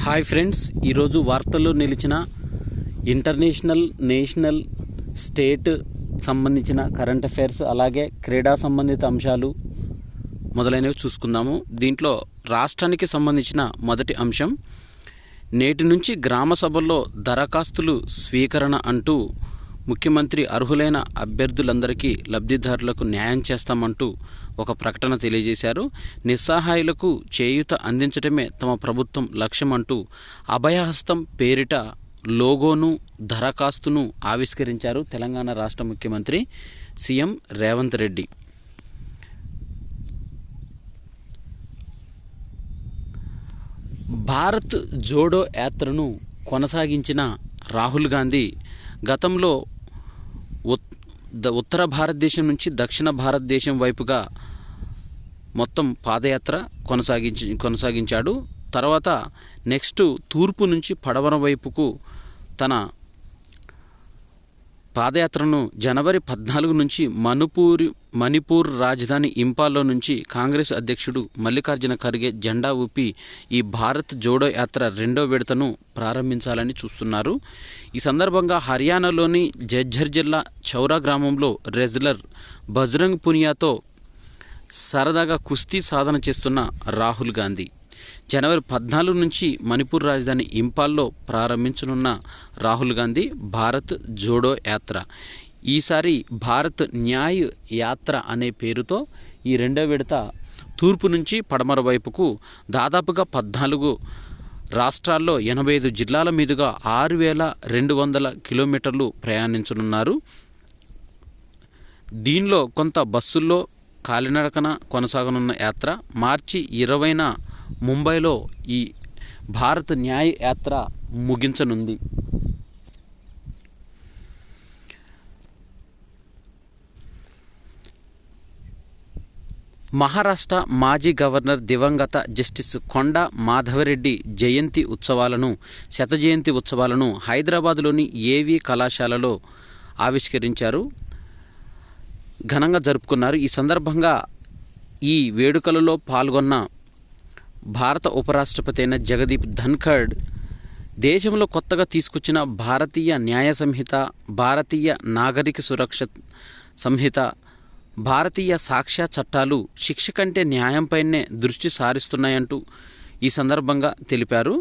Hi friends, ఈరోజు వార్తల్లో నిలిచిన ఇంటర్నేషనల్, నేషనల్, స్టేట్ సంబంధించిన కరెంట్ అఫైర్స్, అలాగే క్రీడా సంబంధిత అంశాలు మొదలైనవి చూసుకుందాము. దీంట్లో రాష్ట్రానికి సంబంధించిన మొదటి అంశం, నేటి నుంచి గ్రామ సభల్లో దరఖాస్తులు స్వీకరణ అంటూ ముఖ్యమంత్రి అర్హులైన అభ్యర్థులందరికీ లబ్ధిదారులకు న్యాయం చేస్తామంటూ ఒక ప్రకటన తెలియజేశారు. నిస్సహాయులకు చేయూత అందించడమే తమ ప్రభుత్వం లక్ష్యం అంటూ అభయహస్తం పేరిట లోగోను, దరఖాస్తును ఆవిష్కరించారు తెలంగాణ రాష్ట్ర ముఖ్యమంత్రి సీఎం రేవంత్ రెడ్డి. భారత్ జోడో యాత్రను కొనసాగించిన రాహుల్ గాంధీ గతంలో ఉత్తర భారతదేశం నుంచి దక్షిణ భారతదేశం వైపుగా మొత్తం పాదయాత్ర కొనసాగించాడు. తర్వాత నెక్స్ట్ తూర్పు నుంచి పడమర వైపుకు తన పాదయాత్రను జనవరి 14 నుంచి మణిపూర్ రాజధాని ఇంపాల్లో నుంచి కాంగ్రెస్ అధ్యక్షుడు మల్లికార్జున ఖర్గే జెండా ఊపి ఈ భారత్ జోడో యాత్ర రెండో విడతను ప్రారంభించాలని చూస్తున్నారు. ఈ సందర్భంగా హర్యానాలోని జజ్జర్ జిల్లా చౌరా గ్రామంలో రెజ్లర్ బజరంగ్ పునియాతో సరదాగా కుస్తీ సాధన చేస్తున్న రాహుల్ గాంధీ జనవరి 14 నుంచి మణిపూర్ రాజధాని ఇంపాల్లో ప్రారంభించనున్న రాహుల్ గాంధీ భారత్ జోడో యాత్ర ఈసారి భారత్ న్యాయ్ యాత్ర అనే పేరుతో ఈ రెండో విడత తూర్పు నుంచి పడమర వైపుకు దాదాపుగా 14 రాష్ట్రాల్లో 85 జిల్లాల మీదుగా 6,200 కిలోమీటర్లు ప్రయాణించనున్నారు. దీనిలో కొంత బస్సుల్లో కాలినడకన కొనసాగనున్న యాత్ర మార్చి 20న ముంబైలో ఈ భారత్ న్యాయ్ యాత్ర ముగించనుంది. మహారాష్ట్ర మాజీ గవర్నర్ దివంగత జస్టిస్ కొండా మాధవరెడ్డి శత జయంతి ఉత్సవాలను హైదరాబాద్లోని ఏవీ కళాశాలలో ఆవిష్కరించారు, ఘనంగా జరుపుకున్నారు. ఈ సందర్భంగా ఈ వేడుకలలో పాల్గొన్న భారత ఉపరాష్ట్రపతి అయిన జగదీప్ ధన్ఖడ్ దేశంలో కొత్తగా తీసుకొచ్చిన భారతీయ న్యాయ సంహిత, భారతీయ నాగరిక సురక్ష సంహిత, భారతీయ సాక్ష్య చట్టాలు శిక్ష కంటే న్యాయంపైనే దృష్టి సారిస్తున్నాయంటూ ఈ సందర్భంగా తెలిపారు.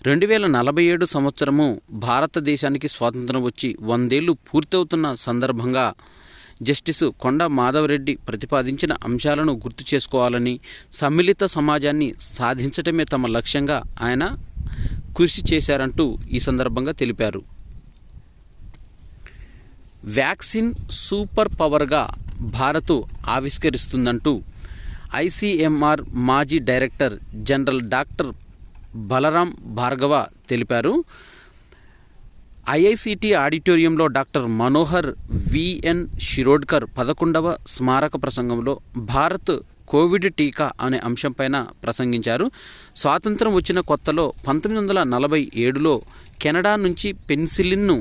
2047 సంవత్సరము భారతదేశానికి స్వాతంత్రం వచ్చి 100 ఏళ్లు పూర్తవుతున్న సందర్భంగా జస్టిస్ కొండా మాధవరెడ్డి ప్రతిపాదించిన అంశాలను గుర్తు చేసుకోవాలని, సమ్మిళిత సమాజాన్ని సాధించటమే తమ లక్ష్యంగా ఆయన కృషి చేశారంటూ ఈ సందర్భంగా తెలిపారు. వ్యాక్సిన్ సూపర్ పవర్గా భారత్ ఆవిష్కరిస్తుందంటూ ఐసీఎంఆర్ మాజీ director general doctor Balram Bhargava తెలిపారు. ఐఐసిటి ఆడిటోరియంలో డాక్టర్ మనోహర్ విఎన్ శిరోడ్కర్ 11వ స్మారక ప్రసంగంలో భారత్ కోవిడ్ టీకా అనే అంశంపైన ప్రసంగించారు. స్వాతంత్రం వచ్చిన కొత్తలో 1947లో కెనడా నుంచి పెన్సిలిన్ను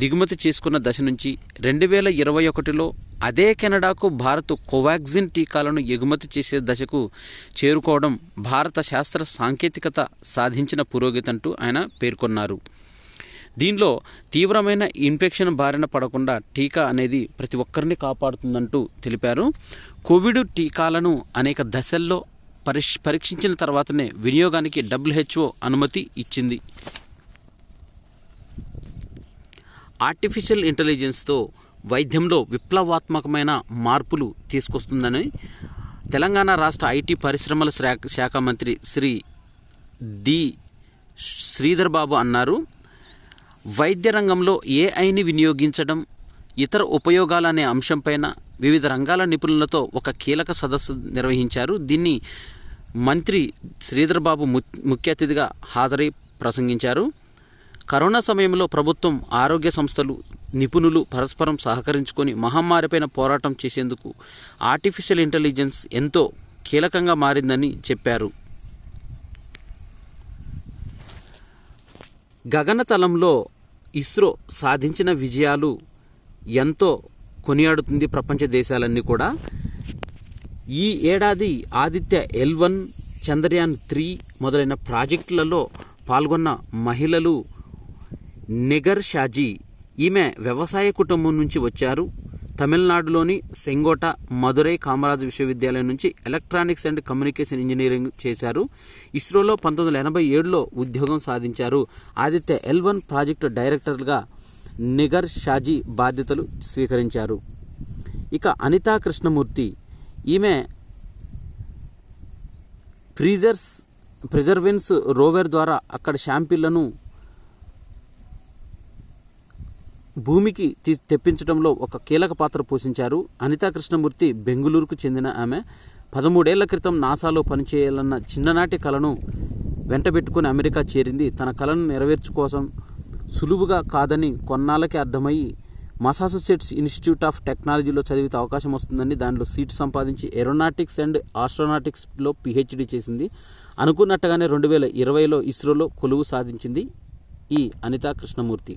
దిగుమతి చేసుకున్న దశ నుంచి 2021లో అదే కెనడాకు భారత్ కోవాక్సిన్ టీకాలను ఎగుమతి చేసే దశకు చేరుకోవడం భారత శాస్త్ర సాంకేతికత సాధించిన పురోగతి అంటూ ఆయన పేర్కొన్నారు. దీనిలో తీవ్రమైన ఇన్ఫెక్షన్ బారిన పడకుండా టీకా అనేది ప్రతి ఒక్కరిని కాపాడుతుందంటూ తెలిపారు. కోవిడ్ టీకాలను అనేక దశల్లో పరీక్షించిన తర్వాతనే వినియోగానికి WHO అనుమతి ఇచ్చింది. ఆర్టిఫిషియల్ ఇంటెలిజెన్స్తో వైద్యంలో విప్లవాత్మకమైన మార్పులు తీసుకొస్తుందని తెలంగాణ రాష్ట్ర ఐటీ పరిశ్రమల శాఖ మంత్రి శ్రీ డి శ్రీధర్ బాబు అన్నారు. వైద్య రంగంలో ఏఐని వినియోగించడం, ఇతర ఉపయోగాలు అనే అంశంపైన వివిధ రంగాల నిపుణులతో ఒక కీలక సదస్సు నిర్వహించారు. దీన్ని మంత్రి శ్రీధర్ బాబు ముఖ్య అతిథిగా హాజరై ప్రసంగించారు. కరోనా సమయంలో ప్రభుత్వం, ఆరోగ్య సంస్థలు, నిపుణులు పరస్పరం సహకరించుకొని మహమ్మారిపైన పోరాటం చేసేందుకు ఆర్టిఫిషియల్ ఇంటెలిజెన్స్ ఎంతో కీలకంగా మారిందని చెప్పారు. గగనతలంలో ఇస్రో సాధించిన విజయాలు ఎంతో కొనియాడుతుంది ప్రపంచ దేశాలన్నీ కూడా. ఈ ఏడాది ఆదిత్య L1, చంద్రయాన్ 3 మొదలైన ప్రాజెక్టులలో పాల్గొన్న మహిళలు నిగర్ షాజీ, ఈమె వ్యవసాయ కుటుంబం నుంచి వచ్చారు. తమిళనాడులోని సెంగోట, మదురై కామరాజ్ విశ్వవిద్యాలయం నుంచి ఎలక్ట్రానిక్స్ అండ్ కమ్యూనికేషన్ ఇంజనీరింగ్ చేశారు. ఇస్రోలో 1987లో ఉద్యోగం సాధించారు. ఆదిత్య L1 ప్రాజెక్టు డైరెక్టర్గా నిగర్ షాజీ బాధ్యతలు స్వీకరించారు. ఇక అనితా కృష్ణమూర్తి, ఈమె ప్రిజర్వెన్స్ రోవర్ ద్వారా అక్కడ శాంపిళ్లను భూమికి తెప్పించడంలో ఒక కీలక పాత్ర పోషించారు. అనితా కృష్ణమూర్తి బెంగుళూరుకు చెందిన ఆమె 13 ఏళ్ల క్రితం నాసాలో పనిచేయాలన్న చిన్ననాటి కలను వెంటబెట్టుకుని అమెరికా చేరింది. తన కలను నెరవేర్చుకోసం సులువుగా కాదని కొన్నాళ్ళకి అర్థమయ్యి మసాచుసెట్స్ ఇన్స్టిట్యూట్ ఆఫ్ టెక్నాలజీలో చదివితే అవకాశం వస్తుందని దానిలో సీటు సంపాదించి ఏరోనాటిక్స్ అండ్ ఆస్ట్రోనాటిక్స్లో PhD చేసింది. అనుకున్నట్టుగానే 2020లో ఇస్రోలో కొలువు సాధించింది ఈ అనితా కృష్ణమూర్తి.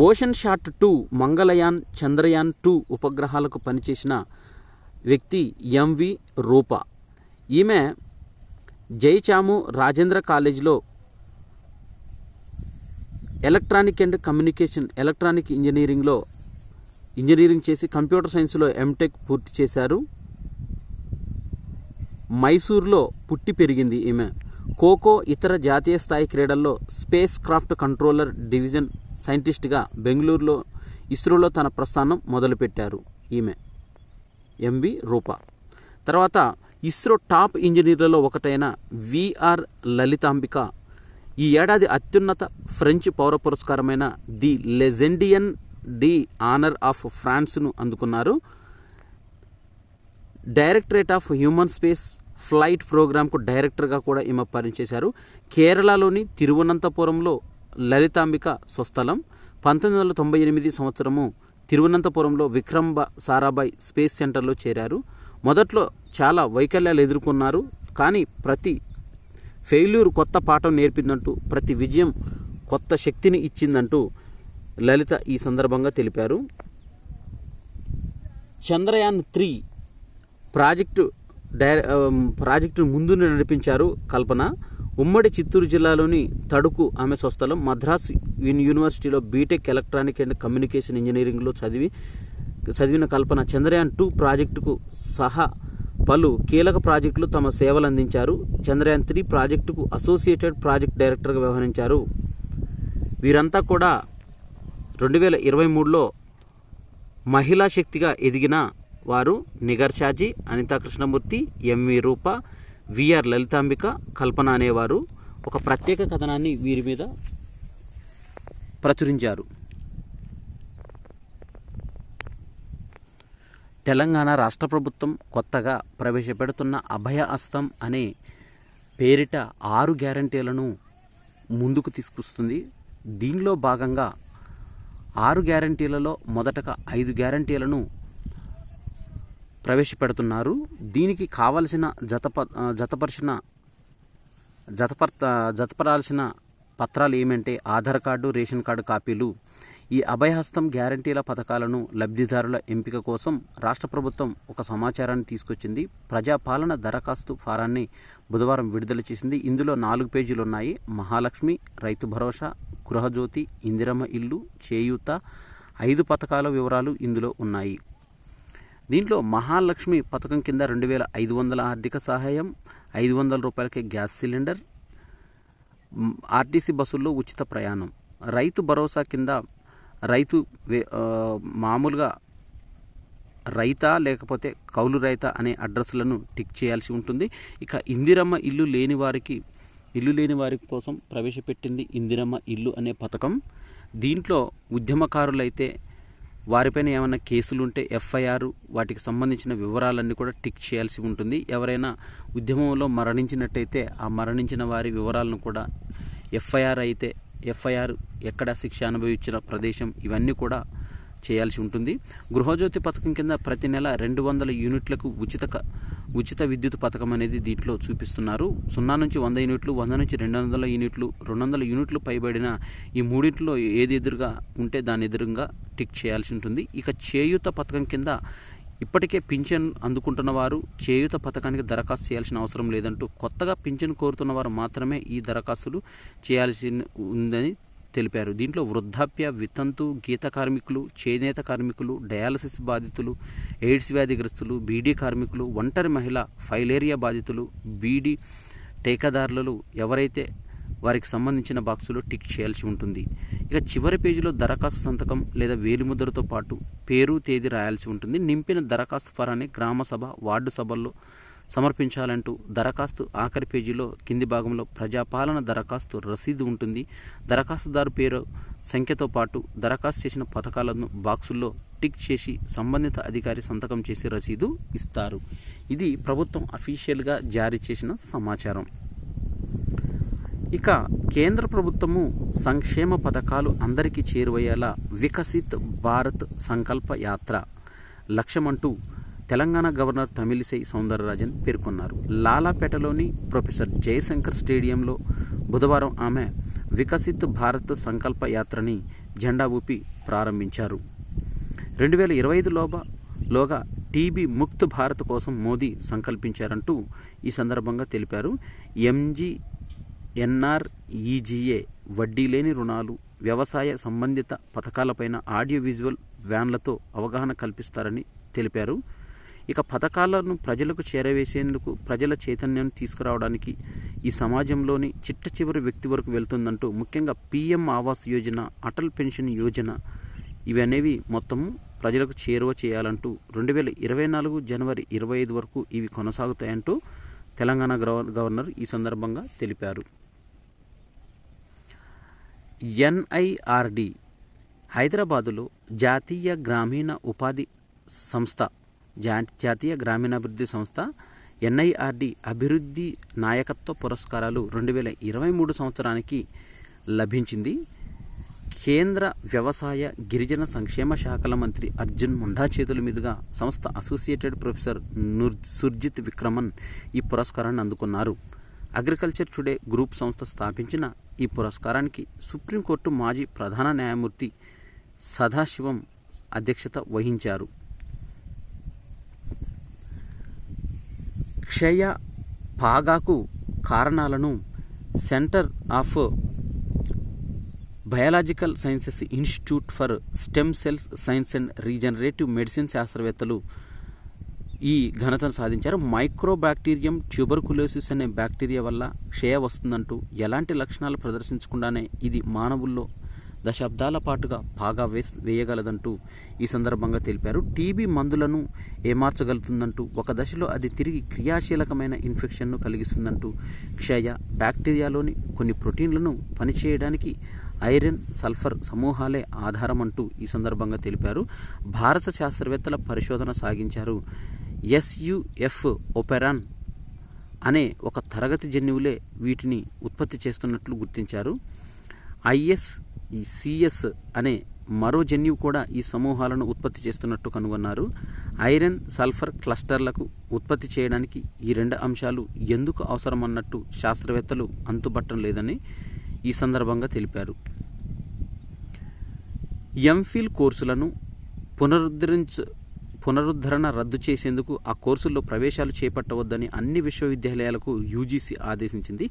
ఓషన్ షాట్ 2 మంగళయాన్, చంద్రయాన్ 2 ఉపగ్రహాలకు పనిచేసిన వ్యక్తి MV రూప. ఈమె జైచాము రాజేంద్ర కాలేజీలో ఎలక్ట్రానిక్ ఇంజనీరింగ్ చేసి కంప్యూటర్ సైన్స్లో MTech పూర్తి చేశారు. మైసూర్లో పుట్టి పెరిగింది ఈమె. ఖోఖో, ఇతర జాతీయ స్థాయి క్రీడల్లో స్పేస్ క్రాఫ్ట్ కంట్రోలర్ డివిజన్ సైంటిస్ట్గా బెంగళూరులో ఇస్రోలో తన ప్రస్థానం మొదలుపెట్టారు ఈమె MV రూప. తర్వాత ఇస్రో టాప్ ఇంజనీర్లలో ఒకటైన VR లలితాంబిక ఈ ఏడాది అత్యున్నత ఫ్రెంచ్ పౌర పురస్కారమైన the Legion d' honneur of ఫ్రాన్స్ను అందుకున్నారు. Directorate of human space flight ప్రోగ్రాంకు డైరెక్టర్గా కూడా ఈమె పనిచేశారు. కేరళలోని తిరువనంతపురంలో లలితాంబిక స్వస్థలం. 1998 సంవత్సరము తిరువనంతపురంలో విక్రమ్ సారాభాయ్ స్పేస్ సెంటర్లో చేరారు. మొదట్లో చాలా వైకల్యాలు ఎదుర్కొన్నారు, కానీ ప్రతి ఫెయిల్యూర్ కొత్త పాఠం నేర్పిందంటూ, ప్రతి విజయం కొత్త శక్తిని ఇచ్చిందంటూ లలిత ఈ సందర్భంగా తెలిపారు. చంద్రయాన్ 3 ప్రాజెక్టు ముందు నడిపించారు కల్పన. ఉమ్మడి చిత్తూరు జిల్లాలోని తడుకు ఆమె స్వస్థలం. మద్రాస్ యూనివర్సిటీలో బీటెక్ ఎలక్ట్రానిక్ అండ్ కమ్యూనికేషన్ ఇంజనీరింగ్లో చదివిన కల్పన చంద్రయాన్ 2 ప్రాజెక్టుకు సహా పలు కీలక ప్రాజెక్టులు తమ సేవలు అందించారు. చంద్రయాన్ 3 ప్రాజెక్టుకు అసోసియేటెడ్ ప్రాజెక్ట్ డైరెక్టర్గా వ్యవహరించారు. వీరంతా కూడా 2023లో మహిళా శక్తిగా ఎదిగిన వారు నిగర్ షాజీ, అనితా కృష్ణమూర్తి, MV రూప, VR లలితాంబిక, కల్పన అనేవారు. ఒక ప్రత్యేక కథనాన్ని వీరి మీద ప్రచురించారు. తెలంగాణ రాష్ట్ర ప్రభుత్వం కొత్తగా ప్రవేశపెడుతున్న అభయ హస్తం అనే పేరిట 6 గ్యారంటీలను ముందుకు తీసుకొస్తుంది. దీనిలో భాగంగా 6 గ్యారంటీలలో మొదటగా 5 గ్యారంటీలను ప్రవేశపెడుతున్నారు. దీనికి కావలసిన జతపరాల్సిన పత్రాలు ఏమంటే ఆధార్ కార్డు, రేషన్ కార్డు కాపీలు. ఈ అభయహస్తం గ్యారంటీల పథకాలను లబ్ధిదారుల ఎంపిక కోసం రాష్ట్ర ప్రభుత్వం ఒక సమాచారాన్ని తీసుకొచ్చింది. ప్రజాపాలన దరఖాస్తు ఫారాన్ని బుధవారం విడుదల చేసింది. ఇందులో 4 పేజీలు ఉన్నాయి. మహాలక్ష్మి, రైతు భరోసా, గృహజ్యోతి, ఇందిరమ్మ ఇల్లు, చేయూత 5 పథకాల వివరాలు ఇందులో ఉన్నాయి. దీంట్లో మహాలక్ష్మి పథకం కింద 2500 ఆర్థిక సహాయం, 500 రూపాయలకే గ్యాస్ సిలిండర్, ఆర్టీసీ బస్సుల్లో ఉచిత ప్రయాణం. రైతు భరోసా కింద రైతు మామూలుగా రైతా లేకపోతే కౌలు రైతా అనే అడ్రస్లను టిక్ చేయాల్సి ఉంటుంది. ఇక ఇందిరమ్మ ఇల్లు లేని వారి కోసం ప్రవేశపెట్టింది ఇందిరమ్మ ఇల్లు అనే పథకం. దీంట్లో ఉద్యమకారులైతే వారిపైన ఏమైనా కేసులుంటే FIR, వాటికి సంబంధించిన వివరాలన్నీ కూడా టిక్ చేయాల్సి ఉంటుంది. ఎవరైనా ఉద్యమంలో మరణించినట్టయితే ఆ మరణించిన వారి వివరాలను కూడా FIR అయితే FIR, ఎక్కడ శిక్ష అనుభవించిన ప్రదేశం, ఇవన్నీ కూడా చేయాల్సి ఉంటుంది. గృహజ్యోతి పథకం కింద ప్రతి నెల 200 యూనిట్లకు ఉచిత విద్యుత్ పథకం అనేది దీంట్లో చూపిస్తున్నారు. 0 నుంచి 100 యూనిట్లు, 100 నుంచి 200 యూనిట్లు, 200 యూనిట్లు పైబడిన ఈ మూడింటిలో ఏది ఎదురుగా ఉంటే దాని ఎదురుగా టిక్ చేయాల్సి ఉంటుంది. ఇక చేయూత పథకం కింద ఇప్పటికే పింఛన్ అందుకుంటున్న వారు చేయూత పథకానికి దరఖాస్తు చేయాల్సిన అవసరం లేదంటూ కొత్తగా పింఛన్ కోరుతున్న వారు మాత్రమే ఈ దరఖాస్తులు చేయాల్సి ఉందని తెలిపారు. దీంట్లో వృద్ధాప్య, వితంతు, గీత కార్మికులు, చేనేత కార్మికులు, డయాలసిస్ బాధితులు, ఎయిడ్స్ వ్యాధిగ్రస్తులు, బీడీ కార్మికులు, ఒంటరి మహిళ, ఫైలేరియా బాధితులు, బీడీ టీకాదారులు ఎవరైతే వారికి సంబంధించిన బాక్సులో టిక్ చేయాల్సి ఉంటుంది. ఇక చివరి పేజీలో దరఖాస్తు సంతకం లేదా వేలిముద్రతో పాటు పేరు, తేదీ రాయాల్సి ఉంటుంది. నింపిన దరఖాస్తు ఫారాన్ని గ్రామ సభ, వార్డు సభల్లో సమర్పించాలంటూ దరఖాస్తు ఆఖరి పేజీలో కింది భాగంలో ప్రజాపాలన దరఖాస్తు రసీదు ఉంటుంది. దరఖాస్తుదారు పేరు, సంఖ్యతో పాటు దరఖాస్తు చేసిన పథకాలను బాక్సుల్లో టిక్ చేసి సంబంధిత అధికారి సంతకం చేసి రసీదు ఇస్తారు. ఇది ప్రభుత్వం అఫీషియల్గా జారీ చేసిన సమాచారం. ఇక కేంద్ర ప్రభుత్వము సంక్షేమ పథకాలు అందరికీ చేరువయ్యేలా వికసిత్ భారత్ సంకల్ప యాత్ర లక్ష్యమంటూ తెలంగాణ గవర్నర్ తమిళిసై సౌందరరాజన్ పేర్కొన్నారు. లాలాపేటలోని ప్రొఫెసర్ జయశంకర్ స్టేడియంలో బుధవారం ఆమె వికసిత్ భారత్ సంకల్ప యాత్రని జెండా ఊపి ప్రారంభించారు. 2025లోగా టీబీ ముక్త్ భారత్ కోసం మోదీ సంకల్పించారంటూ ఈ సందర్భంగా తెలిపారు. ఎన్ఆర్ఈజీఏ, వడ్డీ లేని రుణాలు, వ్యవసాయ సంబంధిత పథకాలపైన ఆడియో విజువల్ వ్యాన్లతో అవగాహన కల్పిస్తారని తెలిపారు. ఇక పథకాలను ప్రజలకు చేరవేసేందుకు ప్రజల చైతన్యాన్ని తీసుకురావడానికి ఈ సమాజంలోని చిట్ట చివరి వ్యక్తి వరకు వెళ్తుందంటూ ముఖ్యంగా పీఎం ఆవాస్ యోజన, అటల్ పెన్షన్ యోజన ఇవనేవి మొత్తము ప్రజలకు చేరువ చేయాలంటూ 2024 జనవరి 25 వరకు ఇవి కొనసాగుతాయంటూ తెలంగాణ గవర్నర్ ఈ సందర్భంగా తెలిపారు. ఎన్ఐఆర్డి హైదరాబాదులో జాతీయ గ్రామీణాభివృద్ధి సంస్థ ఎన్ఐఆర్డి అభివృద్ధి నాయకత్వ పురస్కారాలు 2023 సంవత్సరానికి లభించింది. కేంద్ర వ్యవసాయ, గిరిజన సంక్షేమ శాఖల మంత్రి అర్జున్ ముండా చేతుల మీదుగా సంస్థ అసోసియేటెడ్ ప్రొఫెసర్ సుర్జిత్ విక్రమన్ ఈ పురస్కారాన్ని అందుకున్నారు. అగ్రికల్చర్ టుడే గ్రూప్ సంస్థ స్థాపించిన ఈ పురస్కారానికి సుప్రీంకోర్టు మాజీ ప్రధాన న్యాయమూర్తి సదాశివం అధ్యక్షత వహించారు. క్షయ పాగాకు కారణాలను centre of biological sciences institute for stem cells science and regenerative medicine శాస్త్రవేత్తలు ఈ ఘనతను సాధించారు. మైక్రోబాక్టీరియం ట్యూబర్కులోసిస్ అనే బ్యాక్టీరియా వల్ల క్షయ వస్తుందంటూ ఎలాంటి లక్షణాలు ప్రదర్శించకుండానే ఇది మానవుల్లో దశాబ్దాల పాటుగా పాగా వేయగలదంటూ ఈ సందర్భంగా తెలిపారు. టీబీ మందులను ఏమార్చగలుగుతుందంటూ ఒక దశలో అది తిరిగి క్రియాశీలకమైన ఇన్ఫెక్షన్ను కలిగిస్తుందంటూ క్షయ బ్యాక్టీరియాలోని కొన్ని ప్రోటీన్లను పనిచేయడానికి ఐరన్, సల్ఫర్ సమూహాలే ఆధారమంటూ ఈ సందర్భంగా తెలిపారు. భారత శాస్త్రవేత్తల పరిశోధన సాగించారు. ఎస్యుఎఫ్ ఒపెరాన్ అనే ఒక తరగతి జన్యువులే వీటిని ఉత్పత్తి చేస్తున్నట్లు గుర్తించారు. ఐఎస్సిఎస్ అనే మరో జన్యువు కూడా ఈ సమూహాలను ఉత్పత్తి చేస్తున్నట్టు కనుగొన్నారు. ఐరన్, సల్ఫర్ క్లస్టర్లకు ఉత్పత్తి చేయడానికి ఈ రెండు అంశాలు ఎందుకు అవసరమన్నట్టు శాస్త్రవేత్తలు అంతుబట్టం లేదని ఈ సందర్భంగా తెలిపారు. ఎంఫిల్ కోర్సులను పునరుద్ధరణ రద్దు చేసేందుకు ఆ కోర్సుల్లో ప్రవేశాలు చేపట్టవద్దని అన్ని విశ్వవిద్యాలయాలకు యూజీసీ ఆదేశించింది.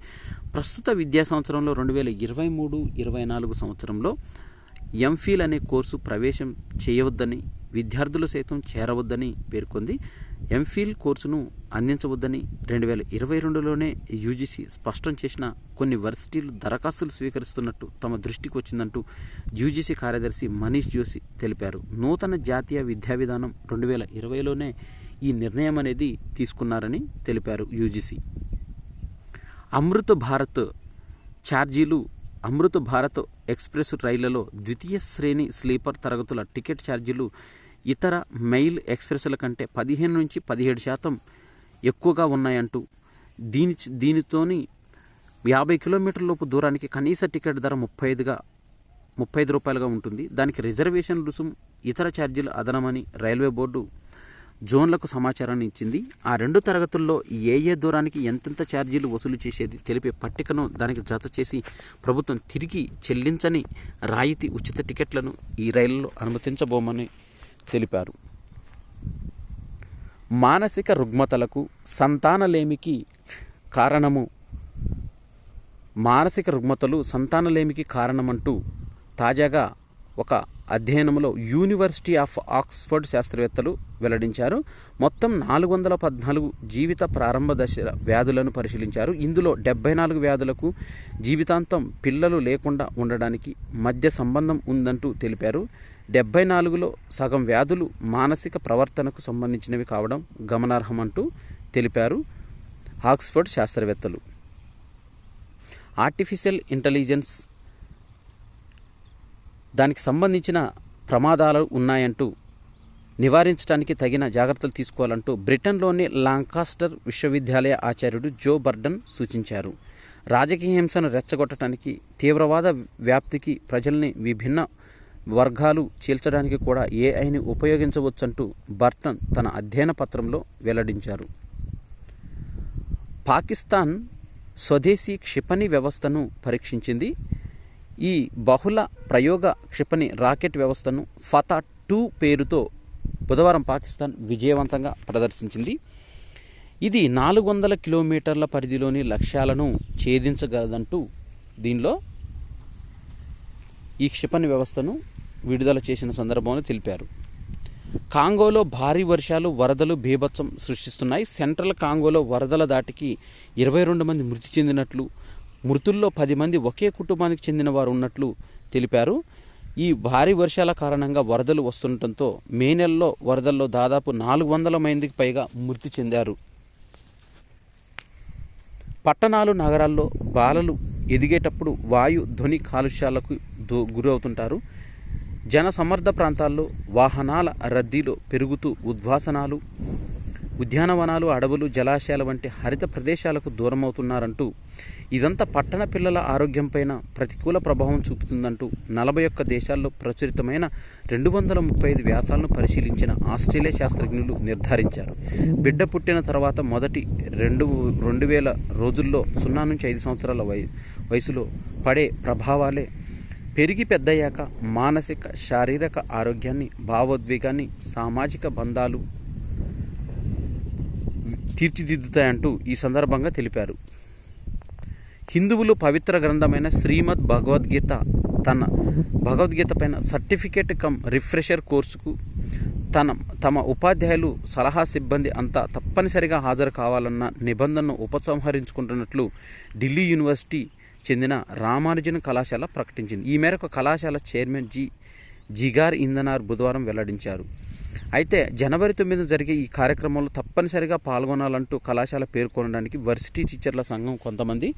ప్రస్తుత విద్యా సంవత్సరంలో 2023-24 సంవత్సరంలో ఎంఫిల్ అనే కోర్సు ప్రవేశం చేయవద్దని, విద్యార్థులు సైతం చేరవద్దని పేర్కొంది. ఎంఫిల్ కోర్సును అందించవద్దని 2022లోనే యూజీసీ స్పష్టం చేసిన కొన్ని వర్సిటీలు దరఖాస్తులు స్వీకరిస్తున్నట్టు తమ దృష్టికి వచ్చిందంటూ యూజీసీ కార్యదర్శి మనీష్ జోషి తెలిపారు. నూతన జాతీయ విద్యా విధానం 2020లోనే ఈ నిర్ణయం అనేది తీసుకున్నారని తెలిపారు యూజీసీ. అమృత్ భారత్ ఎక్స్ప్రెస్ రైళ్లలో ద్వితీయ శ్రేణి స్లీపర్ తరగతుల టికెట్ ఛార్జీలు ఇతర మెయిల్ ఎక్స్ప్రెస్ల కంటే 15-17% ఎక్కువగా ఉన్నాయంటూ దీనితోని 50 కిలోమీటర్లలోపు దూరానికి కనీస టికెట్ ధర 35 రూపాయలుగా ఉంటుంది. దానికి రిజర్వేషన్ రుసుం, ఇతర ఛార్జీలు అదనమని రైల్వే బోర్డు జోన్లకు సమాచారాన్ని ఇచ్చింది. ఆ రెండు తరగతుల్లో ఏ దూరానికి ఎంతెంత ఛార్జీలు వసూలు చేసేది తెలిపే పట్టికను దానికి జత చేసి ప్రభుత్వం తిరిగి చెల్లించని రాయితీ ఉచిత టికెట్లను ఈ రైళ్లలో అనుమతించబోమని తెలిపారు. మానసిక రుగ్మతలకు సంతానలేమికి కారణమంటూ తాజాగా ఒక అధ్యయనంలో యూనివర్సిటీ ఆఫ్ ఆక్స్ఫర్డ్ శాస్త్రవేత్తలు వెల్లడించారు. మొత్తం 414 జీవిత ప్రారంభ దశ వ్యాధులను పరిశీలించారు. ఇందులో 74 వ్యాధులకు జీవితాంతం పిల్లలు లేకుండా ఉండడానికి మధ్య సంబంధం ఉందంటూ తెలిపారు. 74లో సగం వ్యాధులు మానసిక ప్రవర్తనకు సంబంధించినవి కావడం గమనార్హమంటూ తెలిపారు ఆక్స్ఫర్డ్ శాస్త్రవేత్తలు. ఆర్టిఫిషియల్ ఇంటెలిజెన్స్ దానికి సంబంధించిన ప్రమాదాలు ఉన్నాయంటూ నివారించడానికి తగిన జాగ్రత్తలు తీసుకోవాలంటూ బ్రిటన్లోని లాంకాస్టర్ విశ్వవిద్యాలయ ఆచార్యుడు జో బర్డన్ సూచించారు. రాజకీయ హింసను రెచ్చగొట్టడానికి, తీవ్రవాద వ్యాప్తికి, ప్రజల్ని విభిన్న వర్గాలు చీల్చడానికి కూడా ఏఐని ఉపయోగించవచ్చంటూ బర్టన్ తన అధ్యయన పత్రంలో వెల్లడించారు. పాకిస్తాన్ స్వదేశీ క్షిపణి వ్యవస్థను పరీక్షించింది. ఈ బహుళ ప్రయోగ క్షిపణి రాకెట్ వ్యవస్థను ఫతా-2 పేరుతో బుధవారం పాకిస్తాన్ విజయవంతంగా ప్రదర్శించింది. ఇది 400 కిలోమీటర్ల పరిధిలోని లక్ష్యాలను ఛేదించగలదంటూ దీనిలో ఈ క్షిపణి వ్యవస్థను విడుదల చేసిన సందర్భంలో తెలిపారు. కాంగోలో భారీ వర్షాలు, వరదలు బీభత్సం సృష్టిస్తున్నాయి. సెంట్రల్ కాంగోలో వరదల దాటికి 22 మంది మృతి చెందినట్లు, మృతుల్లో 10 మంది ఒకే కుటుంబానికి చెందిన వారు ఉన్నట్లు తెలిపారు. ఈ భారీ వర్షాల కారణంగా వరదలు వస్తుండటంతో మే నెలలో వరదల్లో దాదాపు 400 మందికి పైగా మృతి చెందారు. పట్టణాలు, నగరాల్లో బాలలు ఎదిగేటప్పుడు వాయు ధ్వని కాలుష్యాలకు గురవుతుంటారు. జన సమర్థ ప్రాంతాల్లో వాహనాల రద్దీలో పెరుగుతూ ఉద్యానవనాలు, అడవులు, జలాశయాల వంటి హరిత ప్రదేశాలకు దూరమవుతున్నారంటూ, ఇదంతా పట్టణ పిల్లల ఆరోగ్యంపైన ప్రతికూల ప్రభావం చూపుతుందంటూ 41 దేశాల్లో ప్రచురితమైన 235 వ్యాసాలను పరిశీలించిన ఆస్ట్రేలియా శాస్త్రజ్ఞులు నిర్ధారించారు. బిడ్డ పుట్టిన తర్వాత మొదటి 2000 రోజుల్లో 0 నుంచి 5 సంవత్సరాల వయసులో పడే ప్రభావాలే పెరిగి పెద్దయ్యాక మానసిక, శారీరక ఆరోగ్యాన్ని, భావోద్వేగాన్ని, సామాజిక బంధాలు తీర్చిదిద్దుతాయంటూ ఈ సందర్భంగా తెలిపారు. హిందువులు పవిత్ర గ్రంథమైన శ్రీమద్ భగవద్గీత పైన సర్టిఫికేట్ కమ్ రిఫ్రెషర్ కోర్సుకు తమ ఉపాధ్యాయులు, సలహా సిబ్బంది అంతా తప్పనిసరిగా హాజరు కావాలన్న నిబంధనను ఉపసంహరించుకుంటున్నట్లు ఢిల్లీ యూనివర్సిటీ చెందిన రామానుజన్ కళాశాల ప్రకటించింది. ఈ మేరకు కళాశాల చైర్మన్ జిగార్ ఇంధనార్ బుధవారం వెల్లడించారు. అయితే జనవరి 9 జరిగే ఈ కార్యక్రమంలో తప్పనిసరిగా పాల్గొనాలంటూ కళాశాల పేర్కొనడానికి వర్సిటీ టీచర్ల సంఘం కొంతమంది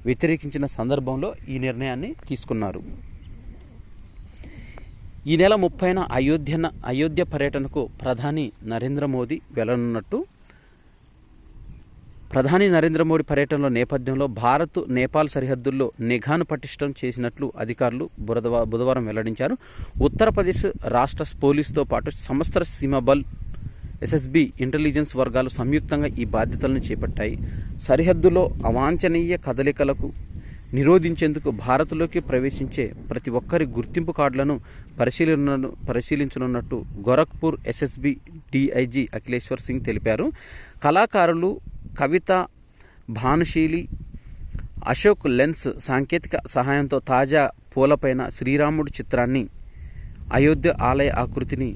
వ్యతిరేకించిన సందర్భంలో ఈ నిర్ణయాన్ని తీసుకున్నారు. ఈ నెల 30న అయోధ్య పర్యటనకు ప్రధాని నరేంద్ర మోదీ వెళ్లనున్నట్టు ప్రధాని నరేంద్ర మోదీ పర్యటనలో నేపథ్యంలో భారత్, నేపాల్ సరిహద్దుల్లో నిఘాను పటిష్టం చేసినట్లు అధికారులు బుధవారం వెల్లడించారు. ఉత్తరప్రదేశ్ రాష్ట్ర పోలీసుతో పాటు సశస్త్ర సీమ బల్, ఎస్ఎస్బి ఇంటెలిజెన్స్ వర్గాలు సంయుక్తంగా ఈ బాధ్యతలను చేపట్టాయి. సరిహద్దులో అవాంఛనీయ కదలికలకు నిరోధించేందుకు భారత్లోకి ప్రవేశించే ప్రతి ఒక్కరి గుర్తింపు కార్డులను పరిశీలించనున్నట్టు గోరఖ్పూర్ ఎస్ఎస్బి డిఐజీ అఖిలేశ్వర్ సింగ్ తెలిపారు. కళాకారులు కవిత, భానుశీలి, అశోక్ లెన్స్ సాంకేతిక సహాయంతో తాజా పూలపైన శ్రీరాముడు చిత్రాన్ని, అయోధ్య ఆలయ ఆకృతిని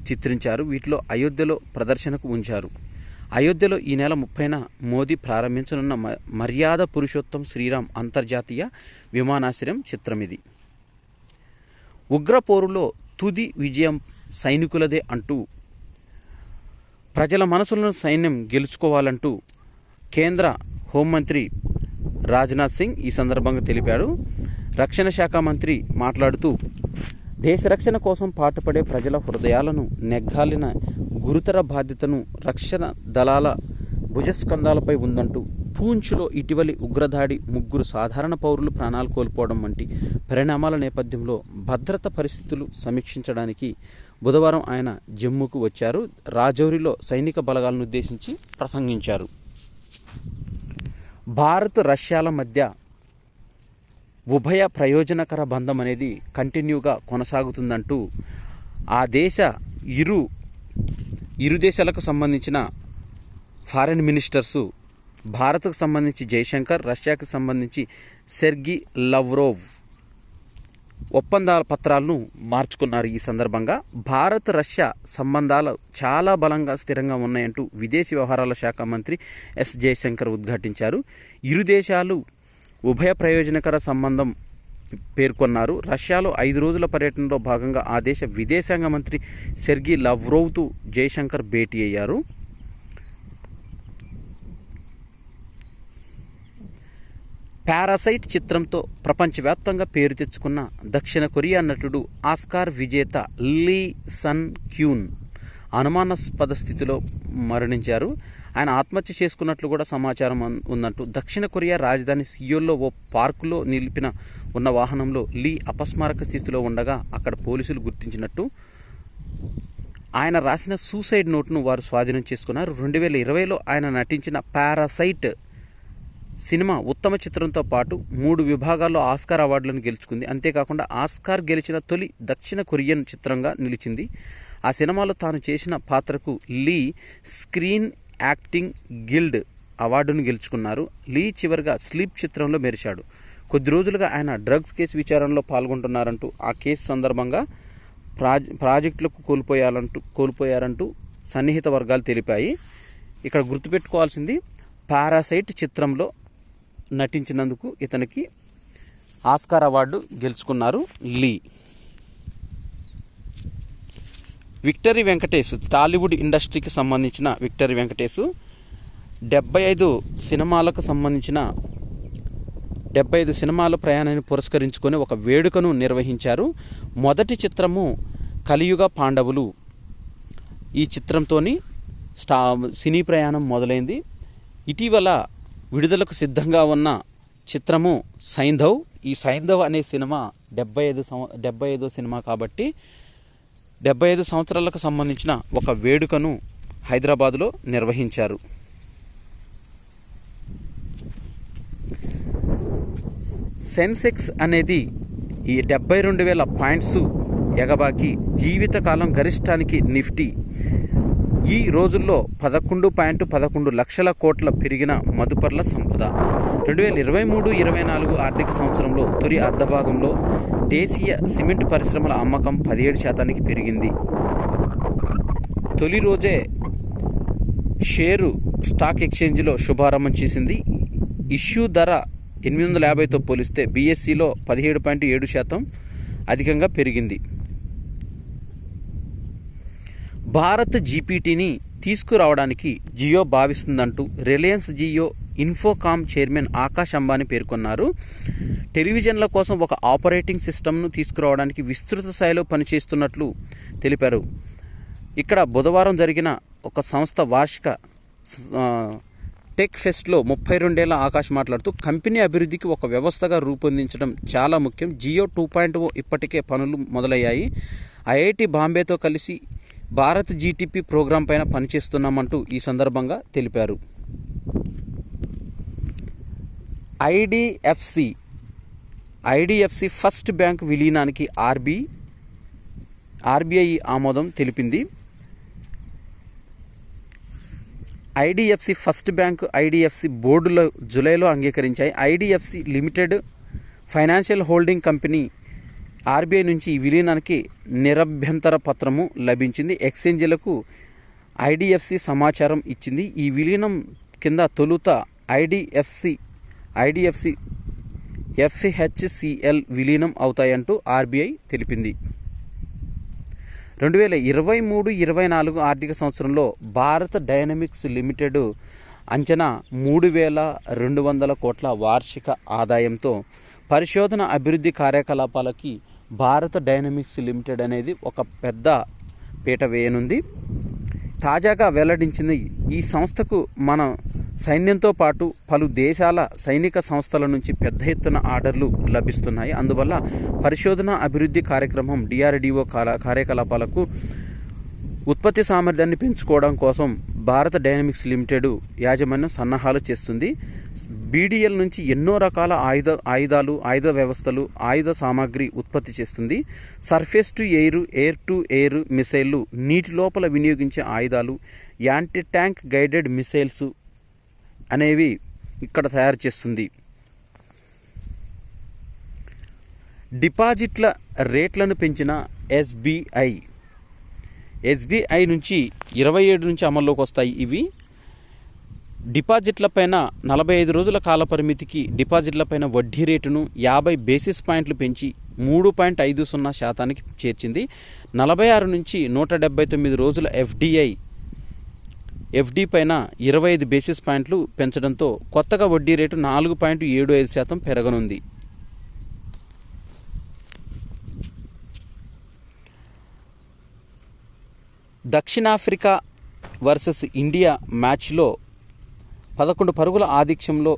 చిత్రించారు. వీటిలో అయోధ్యలో ప్రదర్శనకు ఉంచారు. అయోధ్యలో ఈ నెల 30న మోదీ ప్రారంభించనున్న మర్యాద పురుషోత్తం శ్రీరామ్ అంతర్జాతీయ విమానాశ్రయం చిత్రం ఇది. ఉగ్రపోరులో తుది విజయం సైనికులదే అంటూ, ప్రజల మనసులను సైన్యం గెలుచుకోవాలంటూ కేంద్ర హోంమంత్రి రాజ్నాథ్ సింగ్ ఈ సందర్భంగా తెలిపాడు. రక్షణ శాఖ మంత్రి మాట్లాడుతూ, దేశ రక్షణ కోసం పాటుపడే ప్రజల హృదయాలను నెగ్గాలిన గురుతర బాధ్యతను రక్షణ దళాల భుజస్కంధాలపై ఉందంటూ, పూంచ్లో ఇటీవలి ఉగ్రదాడి 3 సాధారణ పౌరులు ప్రాణాలు కోల్పోవడం వంటి పరిణామాల నేపథ్యంలో భద్రత పరిస్థితులు సమీక్షించడానికి బుధవారం ఆయన జమ్మూకు వచ్చారు. రాజౌరిలో సైనిక బలగాలను ఉద్దేశించి ప్రసంగించారు. భారత్, రష్యాల మధ్య ఉభయ ప్రయోజనకర బంధం అనేది కంటిన్యూగా కొనసాగుతుందంటూ ఆ దేశ ఇరు దేశాలకు సంబంధించిన ఫారెన్ మినిస్టర్సు భారత్కు సంబంధించి జైశంకర్, రష్యాకు సంబంధించి సెర్గీ లవ్రోవ్ ఒప్పందాల పత్రాలను మార్చుకున్నారు. ఈ సందర్భంగా భారత్ రష్యా సంబంధాలు చాలా బలంగా స్థిరంగా ఉన్నాయంటూ విదేశీ వ్యవహారాల శాఖ మంత్రి ఎస్ జయశంకర్ ఉద్ఘాటించారు. ఇరు దేశాలు ఉభయ ప్రయోజనకర సంబంధం పేర్కొన్నారు. రష్యాలో 5 రోజుల పర్యటనలో భాగంగా ఆ దేశ విదేశాంగ మంత్రి సెర్గీ లవ్రోవ్తో జయశంకర్ భేటీ అయ్యారు. పారాసైట్ చిత్రంతో ప్రపంచవ్యాప్తంగా పేరు తెచ్చుకున్న దక్షిణ కొరియా నటుడు ఆస్కార్ విజేత లీ సన్ క్యూన్ అనుమానాస్పద స్థితిలో మరణించారు. ఆయన ఆత్మహత్య చేసుకున్నట్లు కూడా సమాచారం ఉందంటూ దక్షిణ కొరియా రాజధాని సియోల్లో ఓ పార్కులో నిలిపిన ఉన్న వాహనంలో లీ అపస్మారక స్థితిలో ఉండగా అక్కడ పోలీసులు గుర్తించినట్టు ఆయన రాసిన సూసైడ్ నోట్ను వారు స్వాధీనం చేసుకున్నారు. 2020లో ఆయన నటించిన పారాసైట్ సినిమా ఉత్తమ చిత్రంతో పాటు 3 విభాగాల్లో ఆస్కార్ అవార్డులను గెలుచుకుంది. అంతేకాకుండా ఆస్కార్ గెలిచిన తొలి దక్షిణ కొరియన్ చిత్రంగా నిలిచింది. ఆ సినిమాలో తాను చేసిన పాత్రకు లీ స్క్రీన్ యాక్టింగ్ గిల్డ్ అవార్డును గెలుచుకున్నారు. లీ చివరిగా స్లీప్ చిత్రంలో మెరిశాడు. కొద్ది రోజులుగా ఆయన డ్రగ్స్ కేసు విచారణలో పాల్గొంటున్నారంటూ ఆ కేసు సందర్భంగా ప్రాజెక్టులకు కోల్పోయారంటూ సన్నిహిత వర్గాలు తెలిపాయి. ఇక్కడ గుర్తుపెట్టుకోవాల్సింది పారాసైట్ చిత్రంలో నటించినందుకు ఇతనికి ఆస్కార్ అవార్డు గెలుచుకున్నారు లీ. విక్టరీ వెంకటేష్ టాలీవుడ్ ఇండస్ట్రీకి సంబంధించిన విక్టరీ వెంకటేష్ 75 సినిమాలకు సంబంధించిన 75 సినిమాల ప్రయాణాన్ని పురస్కరించుకొని ఒక వేడుకను నిర్వహించారు. మొదటి చిత్రము కలియుగ పాండవులు. ఈ చిత్రంతోని సినీ ప్రయాణం మొదలైంది. ఇటీవల విడుదలకు సిద్ధంగా ఉన్న చిత్రము సైంధవ్. ఈ సైంధవ్ అనే సినిమా 75వ సినిమా కాబట్టి 75 సంవత్సరాలకు సంబంధించిన ఒక వేడుకను హైదరాబాదులో నిర్వహించారు. సెన్సెక్స్ అనేది ఈ 72,000 పాయింట్స్ ఎగబాకి జీవితకాలం గరిష్టానికి నిఫ్టీ ఈ రోజుల్లో 11.11 లక్షల కోట్ల పెరిగిన మదుపర్ల సంపద. 2023-24 ఆర్థిక సంవత్సరంలో తొలి అర్ధభాగంలో దేశీయ సిమెంట్ పరిశ్రమల అమ్మకం 17% పెరిగింది. తొలి రోజే షేరు స్టాక్ ఎక్స్చేంజ్లో శుభారంభం చేసింది. ఇష్యూ ధర 850తో పోలిస్తే బీఎస్ఈలో 17.7% అధికంగా పెరిగింది. భారత్ జీపీటీని తీసుకురావడానికి జియో భావిస్తుందంటూ Reliance Jio Infocomm chairman Akash Ambani పేర్కొన్నారు. టెలివిజన్ల కోసం ఒక ఆపరేటింగ్ సిస్టమ్ను తీసుకురావడానికి విస్తృత స్థాయిలో పనిచేస్తున్నట్లు తెలిపారు. ఇక్కడ బుధవారం జరిగిన ఒక సంస్థ వార్షిక టెక్ ఫెస్ట్లో 32 ఏళ్ల ఆకాష్ మాట్లాడుతూ కంపెనీ అభివృద్ధికి ఒక వ్యవస్థగా రూపొందించడం చాలా ముఖ్యం. జియో 2.0 ఇప్పటికే పనులు మొదలయ్యాయి. ఐఐటి బాంబేతో కలిసి భారత్ జీటీపీ ప్రోగ్రాం పైన పనిచేస్తున్నామంటూ ఈ సందర్భంగా తెలిపారు. ఐడిఎఫ్సి ఫస్ట్ బ్యాంక్ విలీనానికి ఆర్బీఐ ఆమోదం తెలిపింది. ఐడిఎఫ్సి ఫస్ట్ బ్యాంక్ ఐడిఎఫ్సి బోర్డులో జూలైలో అంగీకరించాయి. IDFC limited financial holding company RBI నుంచి ఈ విలీనానికి నిరభ్యంతర పత్రము లభించింది. ఎక్స్చేంజీలకు ఐడిఎఫ్సి సమాచారం ఇచ్చింది. ఈ విలీనం కింద తొలుత ఐడిఎఫ్సి ఎఫ్హెచ్సిఎల్ విలీనం అవుతాయంటూ ఆర్బీఐ తెలిపింది. 2023-24 ఆర్థిక సంవత్సరంలో భారత్ డైనమిక్స్ లిమిటెడ్ అంచనా 3,200 కోట్ల వార్షిక ఆదాయంతో పరిశోధన అభివృద్ధి కార్యకలాపాలకి భారత్ డైనమిక్స్ లిమిటెడ్ అనేది ఒక పెద్ద పీట వేయనుంది. తాజాగా వెల్లడించింది ఈ సంస్థకు మన సైన్యంతో పాటు పలు దేశాల సైనిక సంస్థల నుంచి పెద్ద ఎత్తున ఆర్డర్లు లభిస్తున్నాయి. అందువల్ల పరిశోధన అభివృద్ధి కార్యక్రమం డిఆర్డిఓ కార్యకలాపాలకు ఉత్పత్తి సామర్థ్యాన్ని పెంచుకోవడం కోసం భారత్ డైనమిక్స్ లిమిటెడ్ యాజమాన్యం సన్నాహాలు చేస్తుంది. బీడీఎల్ నుంచి ఎన్నో రకాల ఆయుధాలు, ఆయుధ వ్యవస్థలు, ఆయుధ సామాగ్రి ఉత్పత్తి చేస్తుంది. Surface to air, air to air మిసైళ్లు, నీటి లోపల వినియోగించే ఆయుధాలు, యాంటీ ట్యాంక్ గైడెడ్ మిసైల్స్ అనేవి ఇక్కడ తయారు చేస్తుంది. డిపాజిట్ల రేట్లను పెంచిన ఎస్బీఐ నుంచి 27 నుంచి అమల్లోకి వస్తాయి. ఇవి డిపాజిట్లపైన 45 రోజుల కాల పరిమితికి డిపాజిట్లపైన వడ్డీ రేటును 50 బేసిస్ పాయింట్లు పెంచి 3.50% చేర్చింది. 46 నుంచి 179 రోజుల ఎఫ్డి పైన 25 బేసిస్ పాయింట్లు పెంచడంతో కొత్తగా వడ్డీ రేటు 4.75% పెరగనుంది. దక్షిణాఫ్రికా వర్సెస్ ఇండియా మ్యాచ్లో 11 పరుగుల ఆధిక్యంలో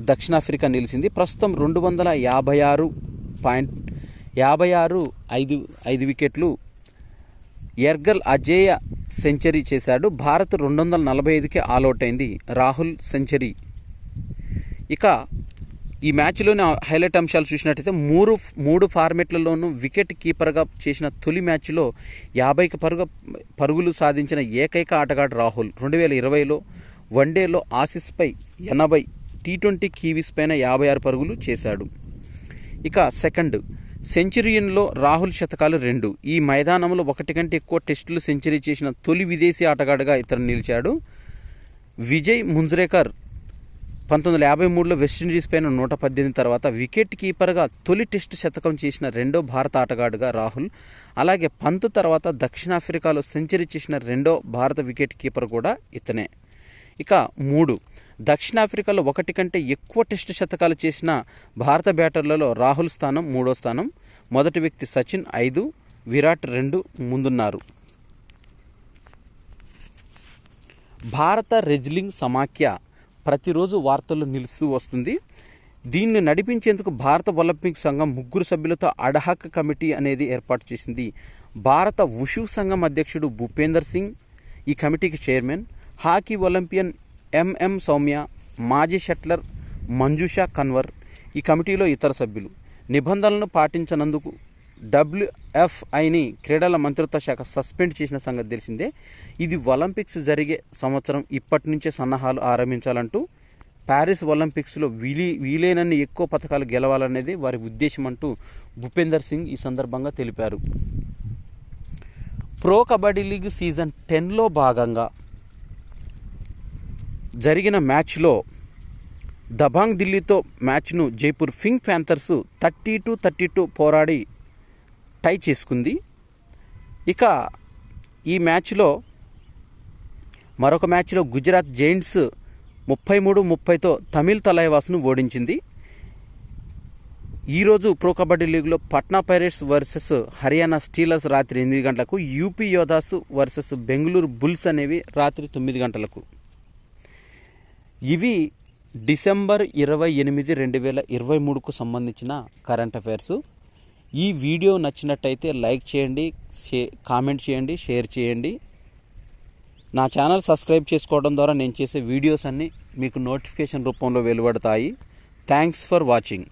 దక్షిణాఫ్రికా నిలిచింది. ప్రస్తుతం 256.5 వికెట్లు. ఎర్గల్ అజేయ సెంచరీ చేశాడు. భారత్ 245కి ఆల్అవుట్ అయింది. రాహుల్ సెంచరీ. ఇక ఈ మ్యాచ్లోని హైలైట్ అంశాలు చూసినట్టయితే మూడు ఫార్మెట్లలోనూ వికెట్ కీపర్గా చేసిన తొలి మ్యాచ్లో 50 పరుగులు సాధించిన ఏకైక ఆటగాడు రాహుల్. 2020లో వన్డేలో ఆసీస్పై 80, టీ20 కివీస్ పైన 56 పరుగులు చేశాడు. ఇక సెకండ్, సెంచరీయన్లో రాహుల్ శతకాలు 2. ఈ మైదానంలో 1 కంటే ఎక్కువ టెస్టులు సెంచరీ చేసిన తొలి విదేశీ ఆటగాడుగా ఇతను నిలిచాడు. విజయ్ ముంజ్రేకర్ 1953లో వెస్టిండీస్ పైన 118 తర్వాత వికెట్ కీపర్గా తొలి టెస్టు శతకం చేసిన రెండో భారత ఆటగాడుగా రాహుల్. అలాగే పంత్ తర్వాత దక్షిణాఫ్రికాలో సెంచరీ చేసిన రెండో భారత వికెట్ కీపర్ కూడా ఇతనే. ఇక 3, దక్షిణాఫ్రికాలో 1 కంటే ఎక్కువ టెస్టు శతకాలు చేసిన భారత బ్యాటర్లలో రాహుల్ స్థానం 3వ స్థానం. మొదటి వ్యక్తి సచిన్ 5, విరాట్ 2 ముందున్నారు. భారత రెజ్లింగ్ సమాఖ్య ప్రతిరోజు వార్తల్లో నిలుస్తూ వస్తుంది. దీన్ని నడిపించేందుకు భారత ఒలింపిక్ సంఘం 3 సభ్యులతో అడ్హాక్ కమిటీ అనేది ఏర్పాటు చేసింది. భారత వుషు సంఘం అధ్యక్షుడు భూపేందర్ సింగ్ ఈ కమిటీకి chairman. Hockey Olympian MM Soumya, మాజీ షట్లర్ మంజుషా కన్వర్ ఈ కమిటీలో ఇతర సభ్యులు. నిబంధనలను పాటించనందుకు WFIని క్రీడల మంత్రిత్వ శాఖ సస్పెండ్ చేసిన సంగతి తెలిసిందే. ఇది ఒలింపిక్స్ జరిగే సంవత్సరం ఇప్పటి నుంచే సన్నాహాలు ఆరంభించాలంటూ ప్యారిస్ ఒలింపిక్స్లో వీలైనన్ని ఎక్కువ పథకాలు గెలవాలనేది వారి ఉద్దేశం అంటూ భూపేందర్ సింగ్ ఈ సందర్భంగా తెలిపారు. ప్రో కబడ్డీ లీగ్ సీజన్ 10లో భాగంగా జరిగిన మ్యాచ్లో దబాంగ్ ఢిల్లీతో మ్యాచ్ను జైపూర్ పింక్ ప్యాంథర్స్ 30-32 పోరాడి టై చేసుకుంది. ఇక ఈ మ్యాచ్లో మరొక మ్యాచ్లో గుజరాత్ జైంట్స్ 33-30తో తమిళ్ తలైవాస్ను ఓడించింది. ఈరోజు ప్రో కబడ్డీ లీగ్లో Patna pirates versus Haryana Steelers రాత్రి 8 గంటలకు, UP Yoddhas versus Bengaluru bulls అనేవి రాత్రి 9 గంటలకు. ఇవి డిసెంబర్ 28, 2023కు సంబంధించిన కరెంట్ అఫైర్స్. ఈ వీడియో నచ్చినట్టయితే లైక్ చేయండి, కామెంట్ చేయండి, షేర్ చేయండి. నా ఛానల్ సబ్స్క్రైబ్ చేసుకోవడం ద్వారా నేను చేసే వీడియోస్ అన్నీ మీకు నోటిఫికేషన్ రూపంలో వెలువడతాయి. Thanks for watching.